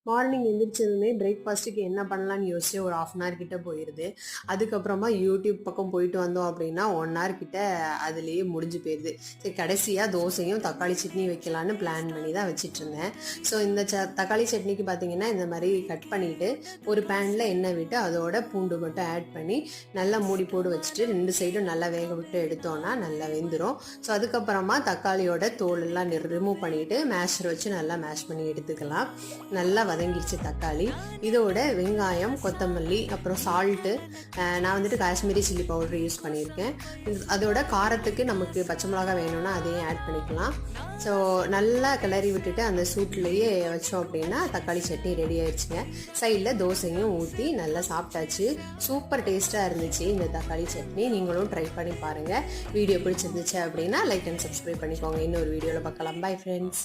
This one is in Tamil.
மார்னிங் எந்திரிச்சதுமே பிரேக்ஃபாஸ்ட்டுக்கு என்ன பண்ணலான்னு யோசிச்சு ஒரு 1/2 அன் ஹவர் கிட்ட போயிருது. அதுக்கப்புறமா யூடியூப் பக்கம் போயிட்டு வந்தோம் அப்படின்னா 1 ஹவர் கிட்ட அதுலேயே முடிஞ்சு போயிடுது. சரி கடைசியாக தோசையும் தக்காளி சட்னி வைக்கலான்னு பிளான் பண்ணி தான் வச்சிட்ருந்தேன். ஸோ இந்த தக்காளி சட்னிக்கு பார்த்தீங்கன்னா இந்த மாதிரி கட் பண்ணிவிட்டு ஒரு பேனில் எண்ணெய் விட்டு அதோட பூண்டு மட்டும் ஆட் பண்ணி நல்லா மூடி போட்டு வச்சுட்டு 2 சைடும் நல்லா வேக விட்டு எடுத்தோன்னா நல்லா வெந்துடும். ஸோ அதுக்கப்புறமா தக்காளியோட தோல் எல்லாம் ரிமூவ் பண்ணிவிட்டு மேஷர் வச்சு நல்லா மேஷ் பண்ணி எடுத்துக்கலாம். நல்லா வதங்கிடுச்சு தக்காளி. இதோட வெங்காயம், கொத்தமல்லி, அப்புறம் சால்ட்டு, நான் வந்துட்டு காஷ்மீரி சில்லி பவுடர் யூஸ் பண்ணியிருக்கேன். அதோட காரத்துக்கு நமக்கு பச்சை மிளகா வேணும்னா அதையும் ஆட் பண்ணிக்கலாம். ஸோ நல்லா கிளறி விட்டுட்டு அந்த சூட்லேயே வச்சோம் அப்படின்னா தக்காளி சட்னி ரெடி ஆயிடுச்சுங்க. சைடில் தோசையும் ஊற்றி நல்லா சாப்பிட்டாச்சு. சூப்பர் டேஸ்ட்டாக இருந்துச்சு இந்த தக்காளி சட்னி. நீங்களும் ட்ரை பண்ணி பாருங்கள். வீடியோ பிடிச்சிருந்துச்சு அப்படின்னா லைக் அண்ட் சப்ஸ்கிரைப் பண்ணிக்கோங்க. இன்னொரு வீடியோவில் பார்க்கலாம். Bye friends.